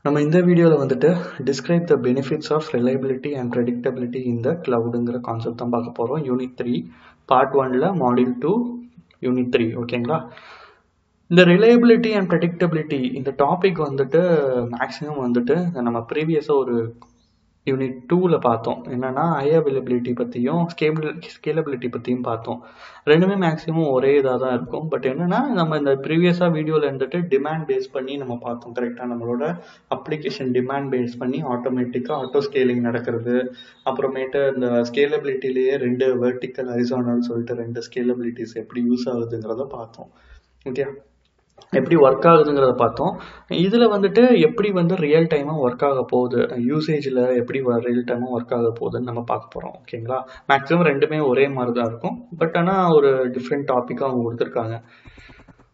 நம்ம இந்த வீடியோவில் வந்துட்டு describe the benefits of reliability and predictability in the cloudங்கிற கான்செப்ட் தான் பார்க்க போகிறோம். யூனிட் 3 பார்ட் 1ல மாடியூல் 2 யூனிட் 3 ஓகேங்களா. இந்த ரிலையபிலிட்டி அண்ட் ப்ரெடிக்டபிலிட்டி இந்த டாபிக் வந்துட்டு மேக்ஸிமம் வந்துட்டு நம்ம ப்ரீவியஸாக ஒரு யூனிட் 2ல பார்த்தோம். என்னன்னா ஹை அவைலபிலிட்டி பற்றியும் ஸ்கேலபிலிட்டி பற்றியும் பார்த்தோம். ரெண்டுமே மேக்ஸிமம் ஒரே இதாக தான் இருக்கும். பட் என்னன்னா நம்ம இந்த ப்ரீவியஸாக வீடியோவில் இருந்துட்டு டிமாண்ட் பேஸ் பண்ணி நம்ம பார்த்தோம். கரெக்டாக நம்மளோட அப்ளிகேஷன் டிமாண்ட் பேஸ் பண்ணி ஆட்டோமேட்டிக்காக ஆட்டோ ஸ்கேலிங் நடக்கிறது. அப்புறமேட்டு இந்த ஸ்கேலபிலிட்டிலேயே ரெண்டு வெர்டிக்கல் ஹரிசாண்டல் சொல்லிட்டு ரெண்டு ஸ்கேலபிலிட்டிஸ் எப்படி யூஸ் ஆகுதுங்கிறத பார்த்தோம். ஓகே, எப்படி ஒர்க் ஆகுதுங்கிறத பார்த்தோம். இதில் வந்துட்டு எப்படி வந்து ரியல் டைமாக ஒர்க் ஆக போகுது, யூசேஜில் எப்படி ரியல் டைமாக ஒர்க் ஆக போகுதுன்னு நம்ம பார்க்க போகிறோம். ஓகேங்களா, மேக்ஸிமம் ரெண்டுமே ஒரே மாதிரி தான் இருக்கும். பட் ஆனால் ஒரு டிஃப்ரெண்ட் டாப்பிக்காக அவங்க கொடுத்துருக்காங்க.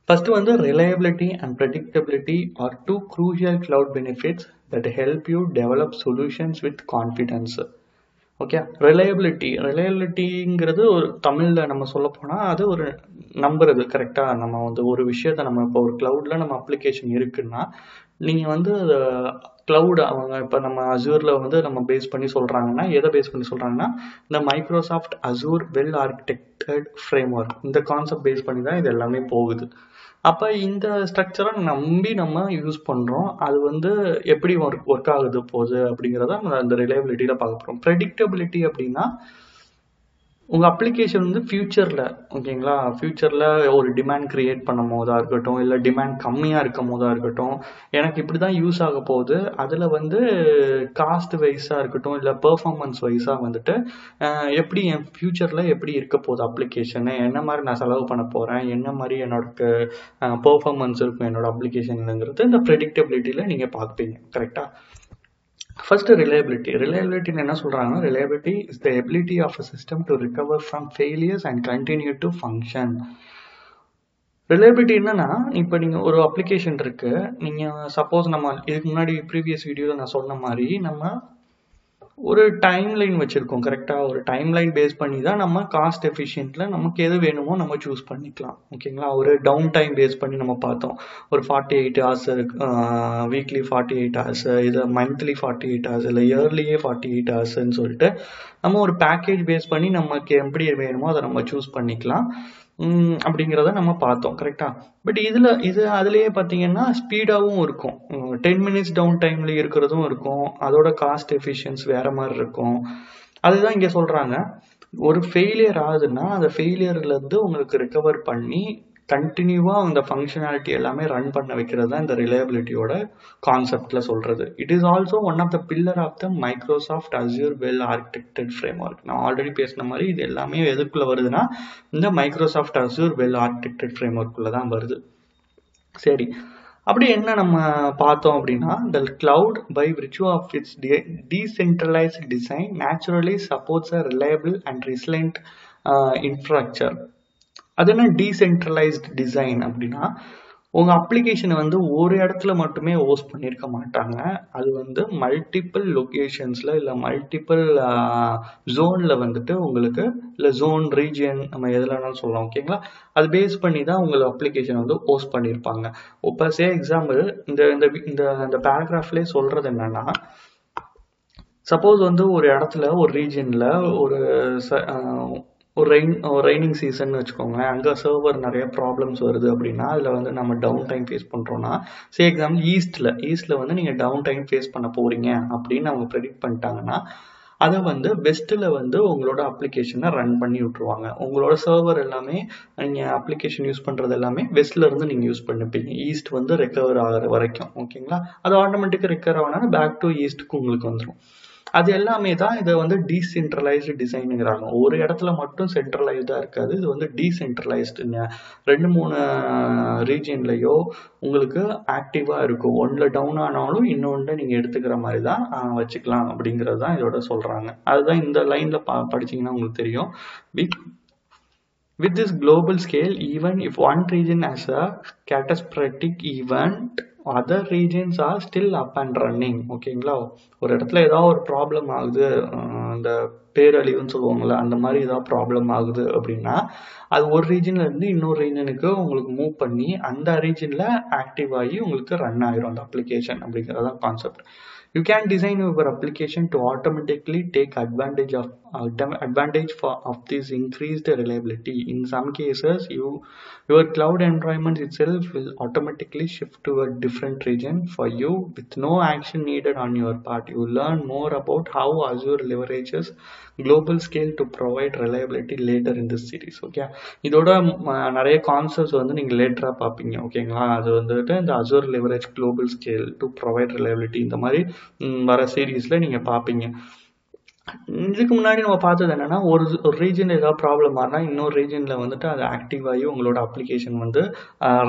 ஃபர்ஸ்ட் வந்து reliability and predictability are two crucial cloud benefits that help you develop solutions with confidence. Okay, ரிலையபிலிட்டிங்கிறது ஒரு தமிழில் நம்ம சொல்ல போனால் அது ஒரு நம்புறது. கரெக்டாக நம்ம வந்து ஒரு விஷயத்த நம்ம இப்போ ஒரு க்ளவுடில் நம்ம அப்ளிகேஷன் இருக்குன்னா நீங்கள் வந்து க்ளவுட் அவங்க இப்போ நம்ம அசூரில் வந்து நம்ம பேஸ் பண்ணி சொல்கிறாங்கன்னா எதை பேஸ் பண்ணி சொல்கிறாங்கன்னா இந்த Microsoft Azure well architected framework இந்த கான்செப்ட் பேஸ் பண்ணி தான் இது எல்லாமே போகுது. அப்போ இந்த ஸ்ட்ரக்சரை நம்பி நம்ம யூஸ் பண்ணுறோம். அது வந்து எப்படி ஒர்க் ஆகுது போகுது அப்படிங்கிறத நம்ம அந்த ரிலையபிலிட்டியில் பார்க்க போகிறோம். ப்ரெடிக்டபிலிட்டி அப்படின்னா உங்கள் அப்ளிகேஷன் வந்து ஃப்யூச்சரில் ஓகேங்களா, ஃப்யூச்சரில் ஒரு டிமாண்ட் க்ரியேட் பண்ணும் போதாக இருக்கட்டும், இல்லை டிமாண்ட் கம்மியாக இருக்கும் போதாக இருக்கட்டும், எனக்கு இப்படி தான் யூஸ் ஆக போகுது, அதில் வந்து காஸ்ட் வைஸாக இருக்கட்டும் இல்லை பெர்ஃபார்மன்ஸ் வைஸாக வந்துட்டு எப்படி என் ஃப்யூச்சரில் எப்படி இருக்க போகுது அப்ளிகேஷனு, என்ன மாதிரி நான் செலவு பண்ண போகிறேன், என்ன மாதிரி என்னோட பெர்ஃபார்மன்ஸ் இருக்கும் என்னோட அப்ளிகேஷனுங்கிறது இந்த ப்ரெடிக்டபிலிட்டியில் நீங்கள் பார்ப்பீங்க. கரெக்டாக. ஃபர்ஸ்ட் ரிலையபிலிட்டி என்ன சொல்றாங்கன்னா, reliability is the ability of a system to recover from failures and continue to function. Reliability என்னன்னா, இப்போ நீங்கள் ஒரு அப்ளிகேஷன் இருக்கு, நீங்கள் சப்போஸ் நம்ம இதுக்கு முன்னாடி ப்ரீவியஸ் வீடியோவில் நான் சொன்ன மாதிரி நம்ம ஒரு டைம் லைன் வச்சுருக்கோம். கரெக்டாக, ஒரு டைம் லைன் பேஸ் பண்ணி தான் நம்ம காஸ்ட் எஃபிஷியன்ட்டில் நமக்கு எது வேணுமோ நம்ம சூஸ் பண்ணிக்கலாம். ஓகேங்களா, ஒரு டவுன் டைம் பேஸ் பண்ணி நம்ம பார்த்தோம். ஒரு 48 hours இருக்கு, வீக்லி 48 hours, இது மந்த்லி 48 hours, இல்லை இயர்லியே 48 hoursன்னு சொல்லிட்டு நம்ம ஒரு பேக்கேஜ் பேஸ் பண்ணி நமக்கு எப்படி வேணுமோ அதை நம்ம சூஸ் பண்ணிக்கலாம் அப்படிங்கிறத நம்ம பார்த்தோம். கரெக்டா. பட் இது அதுலேயே பார்த்தீங்கன்னா ஸ்பீடாகவும் இருக்கும். 10 minutes டவுன் டைம்ல இருக்கிறதும் இருக்கும். அதோட காஸ்ட் எஃபிஷியன்ஸ் வேற மாதிரி இருக்கும். அதுதான் இங்கே சொல்றாங்க. ஒரு ஃபெயிலியர் ஆகுதுன்னா அந்த ஃபெயிலியர்லேருந்து உங்களுக்கு ரிகவர் பண்ணி கண்டினியூவாக அந்த ஃபங்க்ஷனாலிட்டி எல்லாமே ரன் பண்ண வைக்கிறது தான் இந்த ரிலையபிலிட்டியோட கான்செப்டில் சொல்கிறது. It is also one of the pillar of the Microsoft Azure well architected framework. நான் ஆல்ரெடி பேசின மாதிரி இது எல்லாமே எதுக்குள்ளே வருதுன்னா இந்த மைக்ரோசாஃப்ட் அசூர் வெல் ஆர்கிடெக்டட் ஃப்ரேம் ஒர்க்குள்ளே தான் வருது. சரி, அப்படி என்ன நம்ம பார்த்தோம் அப்படின்னா, the cloud by virtue of its decentralized design naturally supports a reliable and resilient infrastructure. அது என்ன டீசென்ட்ரலைஸ்ட் டிசைன் அப்படின்னா, உங்கள் அப்ளிகேஷனை வந்து ஒரு இடத்துல மட்டுமே ஹோஸ்ட் பண்ணியிருக்க மாட்டாங்க. அது வந்து மல்டிபிள் லொக்கேஷன்ஸில் இல்லை மல்டிபிள் ஜோனில் வந்துட்டு உங்களுக்கு இல்லை ஜோன் ரீஜியன் நம்ம எதில் வேணாலும் சொல்லலாம். ஓகேங்களா, அது பேஸ் பண்ணி தான் உங்கள் அப்ளிகேஷன் வந்து ஹோஸ்ட் பண்ணியிருப்பாங்க. இப்போ எக்ஸாம்பிள் இந்த பேராகிராஃப்லேயே சொல்கிறது என்னன்னா, சப்போஸ் வந்து ஒரு இடத்துல ஒரு ரீஜியனில் ஒரு ரெய்னிங் சீசன் வச்சுக்கோங்களேன், அங்கே சர்வர் நிறைய ப்ராப்ளம்ஸ் வருது அப்படின்னா அதில் வந்து நம்ம டவுன் டைம் ஃபேஸ் பண்ணுறோன்னா, எக்ஸாம்பிள் ஈஸ்ட்டில் வந்து நீங்கள் டவுன் டைம் ஃபேஸ் பண்ண போகிறீங்க அப்படின்னு அவங்க ப்ரெடிக்ட் பண்ணிட்டாங்கன்னா அதை வந்து வெஸ்ட்டில் வந்து உங்களோட அப்ளிகேஷனை ரன் பண்ணி விட்ருவாங்க. உங்களோட சர்வர் எல்லாமே நீங்கள் அப்ளிகேஷன் யூஸ் பண்ணுறது எல்லாமே வெஸ்ட்டில் இருந்து நீங்கள் யூஸ் பண்ணிப்பீங்க, ஈஸ்ட் வந்து ரெக்கவர் ஆகிற வரைக்கும். ஓகேங்களா, அது ஆட்டோமேட்டிக்காக ரெக்கவர் ஆகினா பேக் டு ஈஸ்ட்டுக்கு உங்களுக்கு வந்துடும். அது எல்லாமே தான் இதை வந்து டீசென்ட்ரலைஸ்டு டிசைனுங்கிறாங்க. ஒரு இடத்துல மட்டும் சென்ட்ரலைஸ்டாக இருக்காது, இது வந்து டீசென்ட்ரலைஸ்டுங்க. 2-3 ரீஜியன்லையோ உங்களுக்கு ஆக்டிவாக இருக்கும். ஒன்றில் டவுன் ஆனாலும் இன்னொன்று நீங்கள் எடுத்துக்கிற மாதிரி தான் வச்சுக்கலாம் அப்படிங்கிறது தான் இதோட சொல்கிறாங்க. அதுதான் இந்த லைனில் படிச்சிங்கன்னா உங்களுக்கு தெரியும். With this global scale, even if one region has a catastrophic event, other regions are still up and running. ஓகேங்களா, ஒரு இடத்துல ஏதாவது ஒரு ப்ராப்ளம் ஆகுது, அந்த பேரழிவுன்னு சொல்லுவாங்கள்ல, அந்த மாதிரி ஏதாவது ப்ராப்ளம் ஆகுது அப்படின்னா அது ஒரு ரீஜன்ல இருந்து இன்னொரு ரீஜனுக்கு உங்களுக்கு மூவ் பண்ணி அந்த ரீஜன்ல ஆக்டிவ் ஆகி உங்களுக்கு ரன் ஆயிரும் அந்த அப்ளிகேஷன் அப்படிங்கிறதான் concept. You can design your application to automatically take advantage of this increased reliability. In some cases, your cloud environment itself will automatically shift to a different region for you with no action needed on your part. You will learn more about how Azure leverages global scale to provide reliability later in this series. Okay, இதோட நிறைய concepts வந்து நீங்கள் லேட்டராக பார்ப்பீங்க. ஓகேங்களா, அது வந்துட்டு இந்த Azure leverage global scale to provide reliability இந்த மாதிரி வர சீரீஸில் நீங்கள் பார்ப்பீங்க. இதுக்கு முன்னாடி நம்ம பார்த்தது என்னன்னா, ஒரு ரீஜன் ஏதாவது ப்ராப்ளம் ஆனால் இன்னொரு ரீஜனில் வந்துட்டு அது ஆக்டிவ் ஆகி உங்களோட அப்ளிகேஷன் வந்து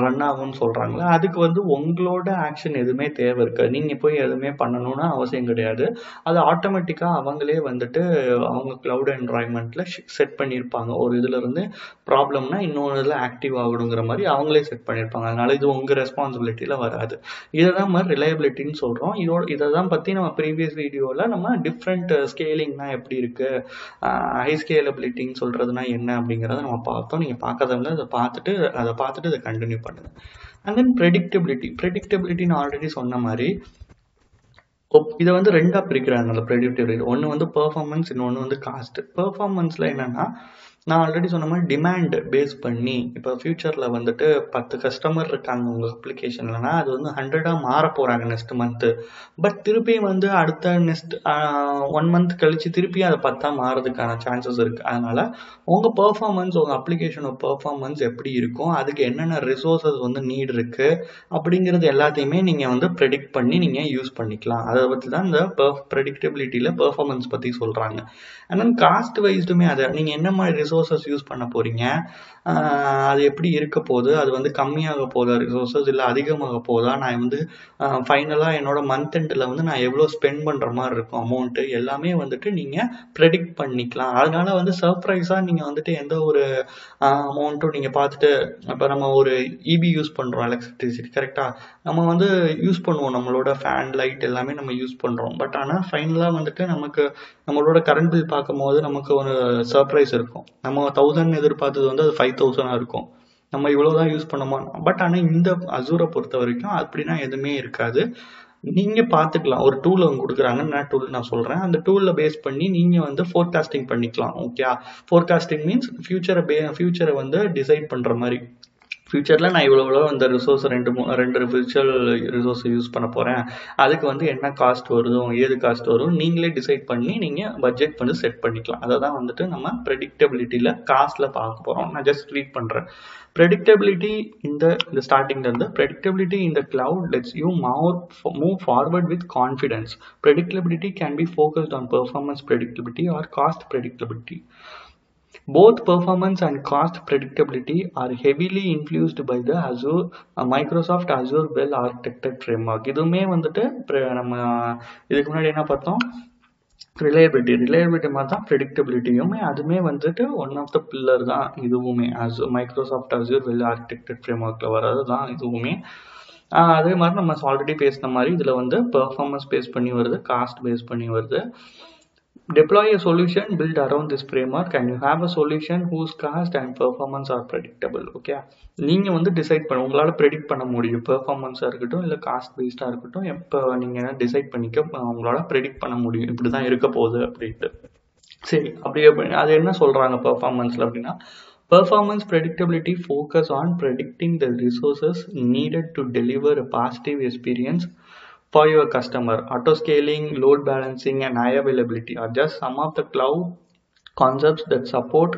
ரன் ஆகும்னு சொல்கிறாங்களே, அதுக்கு வந்து உங்களோட ஆக்ஷன் எதுவுமே தேவை இருக்காது. நீங்கள் போய் எதுவுமே பண்ணணும்னு அவசியம் கிடையாது. அது ஆட்டோமேட்டிக்காக அவங்களே வந்துட்டு அவங்க க்ளவுட் என்வாயன்மெண்ட்டில் செட் பண்ணியிருப்பாங்க. ஒரு இதுலேருந்து ப்ராப்ளம்னா இன்னொரு இதில் ஆக்டிவ் ஆகணுங்கிற மாதிரி அவங்களே செட் பண்ணியிருப்பாங்க. அதனால இது உங்கள் ரெஸ்பான்சிபிலிட்டியில் வராது. இதை தான் நம்ம ரிலையபிலிட்டின்னு சொல்கிறோம். இதை தான் பற்றி நம்ம ப்ரீவியஸ் வீடியோவில் நம்ம டிஃப்ரெண்ட் ஸ்கேலிங் எப்படி இருக்கு, ஹை ஸ்கேலபிலிட்டின்னு சொல்றதுனா என்ன அப்படிங்கறத நம்ம பார்த்தோம். நீங்க பார்க்காதவங்க அதை பார்த்துட்டு இதை கண்டினியூ பண்ணுங்க. அண்ட் தென் ப்ரெடிக்டபிலிட்டி நான் ஆல்ரெடி சொன்ன மாதிரி இதை வந்து ரெண்டா பிரிக்கிறாங்க. அந்த ப்ரெடிக்டபிலிட்டி ஒன்று வந்து பெர்ஃபார்மன்ஸ், இன்னொன்று வந்து காஸ்ட். பெர்ஃபார்மன்ஸ்ல என்னன்னா, நான் ஆல்ரெடி சொன்ன மாதிரி டிமாண்ட் பேஸ் பண்ணி இப்போ ஃபியூச்சரில் வந்துட்டு 10 கஸ்டமர் இருக்காங்க உங்கள் அப்ளிகேஷன்லனா அது வந்து 100ஆக மாற போகிறாங்க நெக்ஸ்ட் மந்த்து. பட் திருப்பியும் வந்து அடுத்த நெக்ஸ்ட் 1 மந்த் கழிச்சு திருப்பியும் அதை 10ஆக மாறதுக்கான சான்சஸ் இருக்குது. அதனால் உங்கள் பெர்ஃபார்மன்ஸ், உங்கள் அப்ளிகேஷனோட பெர்ஃபார்மன்ஸ் எப்படி இருக்கும், அதுக்கு என்னென்ன ரிசோர்ஸஸ் வந்து நீட் இருக்குது அப்படிங்கிறது எல்லாத்தையுமே நீங்கள் வந்து ப்ரெடிக்ட் பண்ணி நீங்கள் யூஸ் பண்ணிக்கலாம். அதை பற்றி தான் இந்த ப்ரெடிக்டபிலிட்டியில் பெர்ஃபார்மன்ஸ் பற்றி சொல்கிறாங்க. அண்ட் தென் காஸ்ட் வைஸ்டுமே அதை நீங்கள் என்ன மாதிரி ரிசோர்ஸஸ் யூஸ் பண்ண போகிறீங்க, அது எப்படி இருக்க போகுது, அது வந்து கம்மியாக போதா ரிசோர்ஸஸ் இல்லை அதிகமாக போதா, நான் வந்து ஃபைனலாக என்னோட மந்த் எண்டில் வந்து நான் எவ்வளோ ஸ்பெண்ட் பண்ணுற மாதிரி இருக்கும் அமௌண்ட்டு, எல்லாமே வந்துட்டு நீங்கள் ப்ரெடிக்ட் பண்ணிக்கலாம். அதனால வந்து சர்ப்ரைஸாக நீங்கள் வந்துட்டு எந்த ஒரு அமௌண்ட்டும் நீங்கள் பார்த்துட்டு, இப்போ நம்ம ஒரு இபி யூஸ் பண்ணுறோம், எலக்ட்ரிசிட்டி கரெக்டாக நம்ம வந்து யூஸ் பண்ணுவோம், நம்மளோட ஃபேன் லைட் எல்லாமே நம்ம யூஸ் பண்ணுறோம். பட் ஆனால் ஃபைனலாக வந்துட்டு நமக்கு நம்மளோட கரண்ட் பில் பார்க்கும் போது நமக்கு ஒரு சர்ப்ரைஸ் இருக்கும். நம்ம 1000 எதிர்பார்த்தது வந்து அது 5000 இருக்கும். நம்ம இவ்வளோதான் யூஸ் பண்ணுமா. பட் ஆனால் இந்த அசூரை பொறுத்த வரைக்கும் அப்படின்னா எதுவுமே இருக்காது. நீங்கள் பார்த்துக்கலாம். ஒரு டூல் அவங்க கொடுக்குறாங்க, என்ன டூல் நான் சொல்கிறேன். அந்த டூலில் பேஸ் பண்ணி நீங்கள் வந்து ஃபோர்காஸ்டிங் பண்ணிக்கலாம். ஓகே, ஃபோர்காஸ்டிங் மீன்ஸ் ஃபியூச்சரை வந்து டிசைட் பண்ணுற மாதிரி. ஃபியூச்சரில் நான் இவ்வளோ இந்த ரிசோர்ஸ் ரெண்டு விர்ச்சுவல் ரிசோர்ஸ் யூஸ் பண்ண போகிறேன், அதுக்கு வந்து என்ன காஸ்ட் வரும், ஏது காஸ்ட் வரும், நீங்களே டிசைட் பண்ணி நீங்கள் பட்ஜெட் பண்ணி செட் பண்ணிக்கலாம். அதை தான் வந்துட்டு நம்ம ப்ரெடிக்டபிலிட்டியில் காஸ்ட்டில் பார்க்க போகிறோம். நான் ஜஸ்ட் ரீட் பண்ணுறேன். Predictability in the starting the predictability in the cloud lets you move forward with confidence. Predictability can be focused on performance predictability or cost predictability. Both performance and cost predictability are heavily influenced by the Microsoft Azure well architected framework. இதுமே வந்துட்டு நம்ம இதுக்கு முன்னாடி என்ன பார்த்தோம், reliability மாதிரி தான் ப்ரெடிக்டபிலிட்டியுமே அதுவுமே வந்துட்டு ஒன் ஆஃப் த பில்லர் தான். இதுவுமே மைக்ரோசாஃப்ட் அஸ்யூர் வெல் ஆர்கிடெக்டட் ஃப்ரேம்வொர்க்கில் வர்றது தான் இதுவுமே. அதே மாதிரி நம்ம ஆல்ரெடி பேசின மாதிரி இதில் வந்து பெர்ஃபார்மன்ஸ் பேஸ் பண்ணி வருது, காஸ்ட் பேஸ் பண்ணி வருது. Deploy a solution built around this framework and you have a solution whose cost and performance are predictable. Okay, நீங்கள் வந்து டிசைட் பண்ண உங்களால் ப்ரெடிக்ட் பண்ண முடியும். பெர்ஃபார்மன்ஸாக இருக்கட்டும் இல்லை காஸ்ட் பேஸ்டாக இருக்கட்டும், எப்போ நீங்கள் டிசைட் பண்ணிக்க உங்களால் ப்ரெடிக்ட் பண்ண முடியும் இப்படி தான் இருக்க போகுது அப்படின்ட்டு. சரி, அது என்ன சொல்கிறாங்க பெர்ஃபார்மன்ஸில் அப்படின்னா, performance predictability focus on predicting the resources needed to deliver a positive experience for your customer. Auto scaling, load balancing and high availability are just some of the cloud concepts that support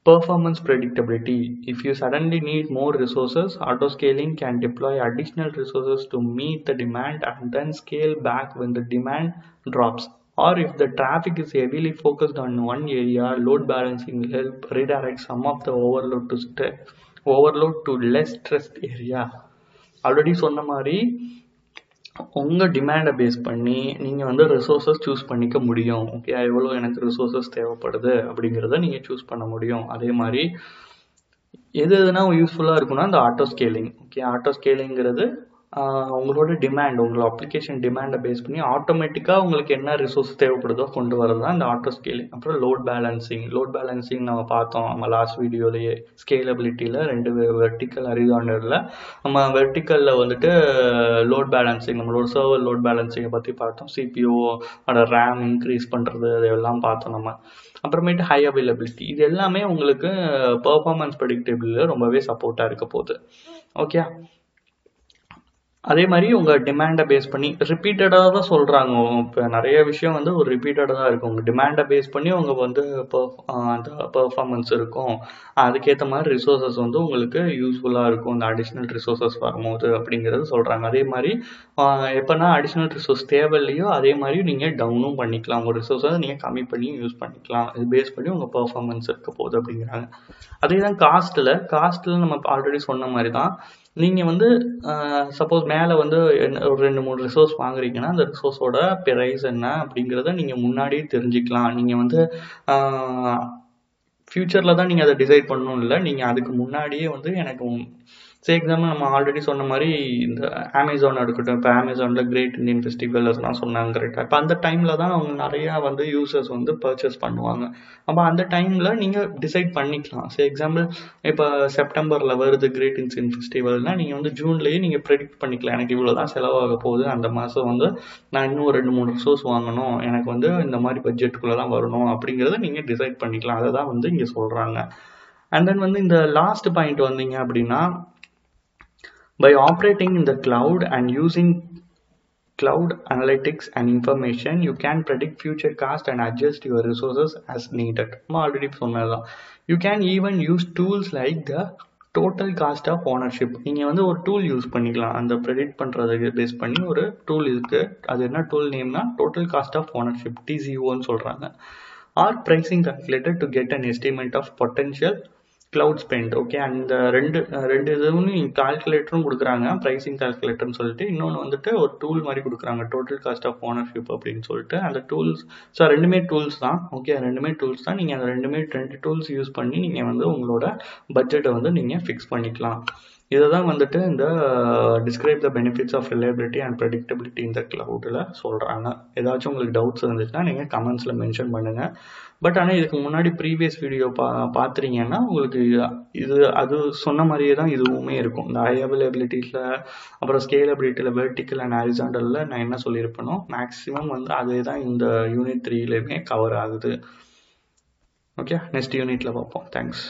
performance predictability. If you suddenly need more resources, auto scaling can deploy additional resources to meet the demand and then scale back when the demand drops. Or if the traffic is heavily focused on one area, load balancing will help redirect some of the overload to less stressed area. Already சொன்ன மாதிரி உங்கள் டிமாண்டை base பண்ணி நீங்கள் வந்து resources choose பண்ணிக்க முடியும். Okay, எவ்வளோ எனக்கு ரிசோர்ஸஸ் தேவைப்படுது அப்படிங்கிறத நீங்கள் சூஸ் பண்ண முடியும். அதே மாதிரி எதுனா யூஸ்ஃபுல்லாக இருக்குன்னா இந்த ஆட்டோ ஸ்கேலிங். ஓகே, ஆட்டோ ஸ்கேலிங்கிறது உங்களோட டிமாண்ட், உங்களோட அப்ளிகேஷன் டிமாண்டை பேஸ் பண்ணி ஆட்டோமேட்டிக்காக உங்களுக்கு என்ன ரிசோர்ஸ் தேவைப்படுதோ கொண்டு வரது தான் இந்த ஆட்டோ ஸ்கேலிங். அப்புறம் லோட் பேலன்சிங் நம்ம பார்த்தோம் நம்ம லாஸ்ட் வீடியோலேயே. ஸ்கேலபிலிட்டியில் 2 வெர்டிக்கல் ஹரிசாண்டலில் நம்ம வெர்டிக்கலில் வந்துட்டு லோட் பேலன்சிங், நம்மளோட சர்வர் லோட் பேலன்சிங்கை பற்றி பார்த்தோம். CPU அதோட ரேம் இன்க்ரீஸ் பண்ணுறது அதெல்லாம் பார்த்தோம் நம்ம. அப்புறமேட்டு ஹை அவைலபிலிட்டி, இது எல்லாமே உங்களுக்கு பெர்ஃபார்மன்ஸ் ப்ரெடிக்டபிளில் ரொம்பவே சப்போர்ட்டாக இருக்க போகுது. ஓகே, அதே மாதிரி உங்கள் டிமாண்டை பேஸ் பண்ணி ரிப்பீட்டடாக தான் சொல்கிறாங்க. இப்போ நிறைய விஷயம் வந்து ஒரு ரிப்பீட்டடாக தான் இருக்கும். உங்கள் டிமாண்டை பேஸ் பண்ணி உங்கள் வந்து அந்த பெர்ஃபார்மன்ஸ் இருக்கும். அதுக்கேற்ற மாதிரி ரிசோர்ஸஸ் வந்து உங்களுக்கு யூஸ்ஃபுல்லாக இருக்கும் இந்த அடிஷ்னல் ரிசோர்ஸஸ் வரும்போது அப்படிங்கிறது சொல்கிறாங்க. அதே மாதிரி எப்போனா அடிஷ்னல் ரிசோர்ஸ் தேவையில்லையோ அதே மாதிரி நீங்கள் டவுனும் பண்ணிக்கலாம். உங்கள் ரிசோர்ஸை நீங்கள் கம்மி பண்ணி யூஸ் பண்ணிக்கலாம். இது பேஸ் பண்ணி உங்கள் பெர்ஃபார்மன்ஸ் இருக்க போகுது அப்படிங்கிறாங்க. அதே தான் காஸ்ட்டில் நம்ம ஆல்ரெடி சொன்ன மாதிரி தான். நீங்கள் வந்து சப்போஸ் மேலே வந்து ஒரு 2-3 ரிசோர்ஸ் வாங்குறீங்கன்னா அந்த ரிசோர்ஸோட ப்ரைஸ் என்ன அப்படிங்கிறத நீங்கள் முன்னாடியே தெரிஞ்சுக்கலாம். நீங்கள் வந்து ஃப்யூச்சரில் தான் நீங்கள் அதை டிசைட் பண்ணணும் இல்லை, நீங்கள் அதுக்கு முன்னாடியே வந்து எனக்கு எக்ஸாம்பிள் நம்ம ஆல்ரெடி சொன்ன மாதிரி இந்த அமேசான் இருக்கட்டும். இப்போ அமேசானில் கிரேட் இண்டியன் ஃபெஸ்டிவல் அதெல்லாம் சொன்னாங்க கரெக்டாக. இப்போ அந்த டைமில் தான் அவங்க நிறையா வந்து யூசர்ஸ் வந்து பர்ச்சேஸ் பண்ணுவாங்க. அப்போ அந்த டைமில் நீங்கள் டிசைட் பண்ணிக்கலாம். எக்ஸாம்பிள் இப்போ செப்டம்பரில் வருது கிரேட் இண்டியன் ஃபெஸ்டிவல்னால் நீங்கள் வந்து ஜூன்லேயே நீங்கள் ப்ரெடிக்ட் பண்ணிக்கலாம். எனக்கு இவ்வளோ தான் செலவாக போகுது, அந்த மாதம் வந்து நான் இன்னும் 2-3 ரிசோர்ஸ் வாங்கணும், எனக்கு வந்து இந்த மாதிரி பட்ஜெட்டுக்குள்ளே தான் வரணும் அப்படிங்கிறத நீங்கள் டிசைட் பண்ணிக்கலாம். அதை தான் வந்து இங்கே சொல்கிறாங்க. அண்ட் தென் வந்து இந்த லாஸ்ட் பாயிண்ட் வந்தீங்க அப்படின்னா, by operating in the cloud and using cloud analytics and information, you can predict future cost and adjust your resources as needed. Already சொன்னதுதான். You can even use tools like the total cost of ownership. நீங்கள் வந்து ஒரு tool use பண்ணிக்கலாம். அந்த predict பண்ணுறதுக்கு base பண்ணி ஒரு tool இருக்குது. அது என்ன டூல் நேம்னா டோட்டல் காஸ்ட் ஆஃப் ஓனர்ஷிப், TCOன்னு சொல்கிறாங்க. Or pricing calculator to get an estimate of potential cloud spend. Okay, அந்த ரெண்டு இதுவும் கால்குலேட்டரும் கொடுக்குறாங்க, ப்ரைஸிங் கால்குலேட்டர்னு சொல்லிட்டு. இன்னொன்று வந்துட்டு ஒரு டூல் மாதிரி கொடுக்குறாங்க, டோட்டல் காஸ்ட் ஆஃப் ஓனர்ஷிப் அப்படின்னு சொல்லிட்டு. அந்த டூல்ஸ் ரெண்டுமே டூல்ஸ் தான். ஓகே, ரெண்டுமே டூல்ஸ் தான். நீங்கள் அந்த 2 டூல்ஸ் யூஸ் பண்ணி நீங்கள் வந்து உங்களோட பட்ஜெட்டை வந்து நீங்கள் ஃபிக்ஸ் பண்ணிக்கலாம். இதை தான் வந்துட்டு இந்த describe the benefits of reliability and predictability இந்த கிளவுடில் சொல்கிறாங்க. ஏதாச்சும் உங்களுக்கு டவுட்ஸ் இருந்துச்சுன்னா நீங்கள் கமெண்ட்ஸில் மென்ஷன் பண்ணுங்கள். பட் ஆனால் இதுக்கு முன்னாடி ப்ரீவியஸ் வீடியோ பார்த்துறீங்கன்னா உங்களுக்கு அது சொன்ன மாதிரியே தான் இதுவுமே இருக்கும். இந்த ஹை அவைலபிலிட்டியில் அப்புறம் ஸ்கேலபிலிட்டியில் வெர்டிக்கல் அண்ட் ஹரிசாண்டலில் நான் என்ன சொல்லியிருப்பேனோ மேக்ஸிமம் வந்து அதே தான் இந்த யூனிட் 3லேயுமே கவர் ஆகுது. ஓகே, நெக்ஸ்ட் யூனிட்டில் பார்ப்போம். தேங்க்ஸ்.